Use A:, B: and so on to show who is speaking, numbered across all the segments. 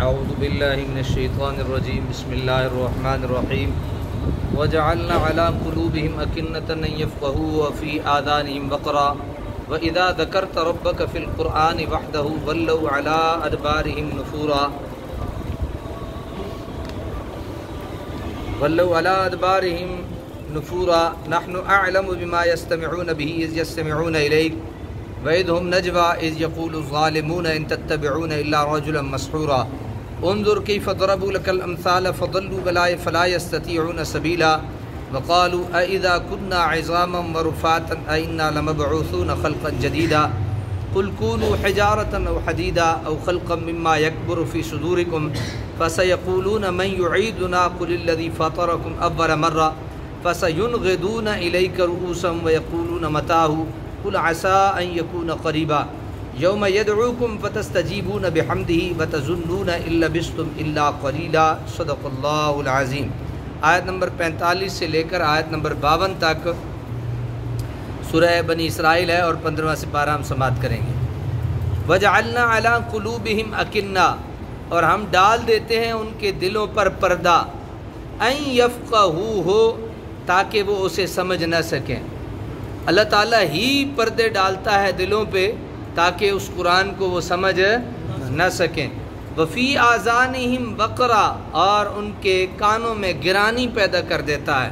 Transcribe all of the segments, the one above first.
A: اعوذ باللہ من الشیطان الرجیم بسم اللہ الرحمن الرحیم وجعلنا على قلوبهم أكنة أن يفقهوا وفي آذانهم وقرا وإذا ذكرت ربك في القرآن وحده ولوا على أدبارهم نفورا نحن أعلم بما يستمعون به إذ يستمعون إليك وإذ هم نجوى إذ يقول الظالمون إن تتبعون إلا رجلا مسحورا انظر كيف ضربوا لك الأمثال فضلوا فلا يستطيعون سبيلا وقالوا أإذا كنا عظاما ورفاتا أإنا لمبعوثون خلقا جديدا قل كونوا حجارة أو حديدا أو خلقا مما يكبر في صدوركم فسيقولون من يعيدنا قل الذي فطركم أول مرة فسينغضون إليك رؤوسهم ويقولون متاه قل عسى أن يكون قريبا يوم يدعوكم فتستجيبون بحمده وتظنون إن لبثتم إلا قليلا صدق اللہ العظیم۔ آیت نمبر 45 سے لے کر آیت نمبر 52 تک سورہ بنی اسرائیل ہے اور 15واں سپارہ ہم سماعت کریں گے۔ وَجَعَلْنَا عَلَىٰ قُلُوبِهِمْ أَكِنَّةً، اور ہم ڈال دیتے ہیں ان کے دلوں پر پردہ، أَن يَفْقَهُوهُ، تاکہ وہ اسے سمجھ نہ سکیں۔ اللہ تعالیٰ ہی پردے ڈالتا ہے دلوں پہ تاکہ اس قرآن کو وہ سمجھ نہ سکیں۔ وفی آذانہم وقرا، اور ان کے کانوں میں گرانی پیدا کر دیتا ہے۔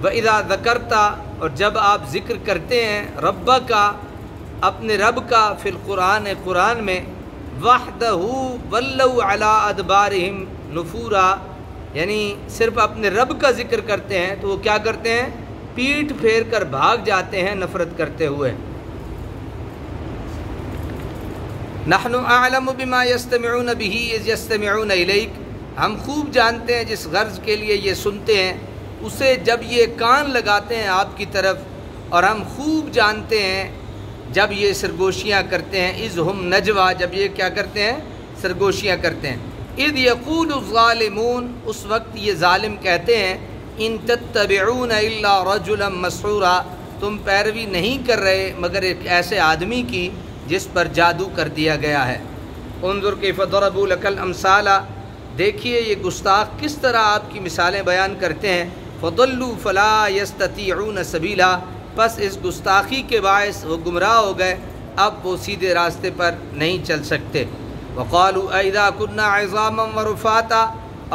A: وَإِذَا ذَكَرْتَ، اور جب آپ ذکر کرتے ہیں ربّ کا، اپنے رب کا، فی القرآن، قرآن میں، وحدہ ولوا علی ادبارہم نفورا، یعنی صرف اپنے رب کا ذکر کرتے ہیں تو وہ کیا کرتے ہیں؟ پیٹھ پھیر کر بھاگ جاتے ہیں نفرت کرتے ہوئے۔ نحن اعلم بما يستمعون به اذ يستمعون اليك، ہم خوب جانتے ہیں جس غرض کے لیے یہ سنتے ہیں اسے جب یہ کان لگاتے ہیں آپ کی طرف، اور ہم خوب جانتے ہیں جب یہ سرگوشیاں کرتے ہیں، اذ ہم نجوا، جب یہ کیا کرتے ہیں؟ سرگوشیاں کرتے ہیں۔ اذ یقول الظالمون، اس وقت یہ ظالم کہتے ہیں، ان تتبعون الا رجلا مسحورا، تم پیروی نہیں کر رہے مگر ایک ایسے آدمی کی جس پر جادو کر دیا گیا ہے۔ انظر کیف ضربوا لک الامثال، دیکھیے یہ گستاخ کس طرح آپ کی مثالیں بیان کرتے ہیں۔ فضلوا فلا یستطیعون سبیلا، پس اس گستاخی کے باعث وہ گمراہ ہو گئے، اب وہ سیدھے راستے پر نہیں چل سکتے۔ وقالوا اذا كنا عظاما ورفاتا،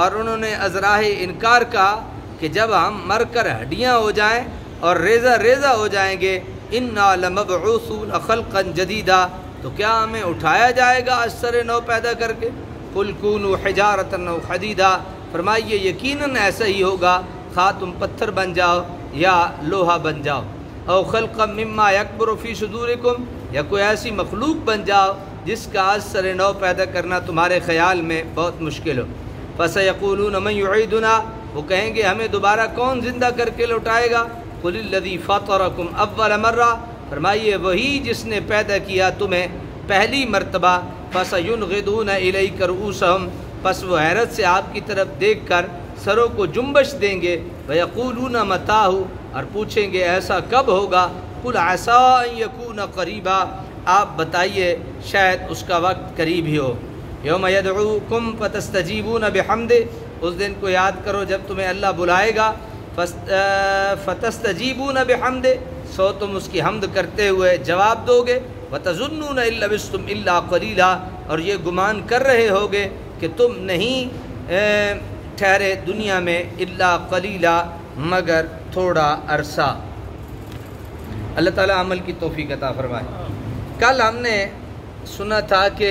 A: اور انہوں نے ازراہ انکار کہا کہ جب ہم مر کر ہڈیاں ہو جائیں اور ریزہ ریزہ ہو جائیں گے، انا لمبعوثون خلقا جدیدا، تو کیا ہمیں اٹھایا جائے گا از سر نو پیدا کر کے؟ قل کونوا حجارۃ او حدیدا، فرمائیے یقیناً ایسا ہی ہوگا، خواہ تم پتھر بن جاؤ یا لوہا بن جاؤ، او خلقا مما یکبر فی صدورکم، یا کوئی ایسی مخلوق بن جاؤ جس کا از سر نو پیدا کرنا تمہارے خیال میں بہت مشکل ہو۔ فسیقولون من یعیدنا، وہ کہیں گے ہمیں دوبارہ کون زندہ کر کے لوٹائے گا؟ قل الذی فطرکم اول مرہ، فرمائیے وہی جس نے پیدا کیا تمہیں پہلی مرتبہ۔ فسینغضون الیک رؤوسہم، پس وہ حیرت سے آپ کی طرف دیکھ کر سروں کو جنبش دیں گے۔ ویقولون متاہ، اور پوچھیں گے ایسا کب ہوگا؟ قل عسیٰ ان یکون قریبا، آپ بتائیے شاید اس کا وقت قریب ہی ہو۔ یوم یدعوکم فتستجیبون بحمدہ، اس دن کو یاد کرو جب تمہیں اللہ بلائے گا، فتستجیبون بحمدہ، سو تم اس کی حمد کرتے ہوئے جواب دو گے۔ وتظنون ان لبثتم الا قلیلا، اور یہ گمان کر رہے ہوگے کہ تم نہیں ٹھہرے دنیا میں الا قلیلا، مگر تھوڑا عرصہ۔ اللہ تعالیٰ عمل کی توفیق عطا فرمائے۔ کل ہم نے سنا تھا کہ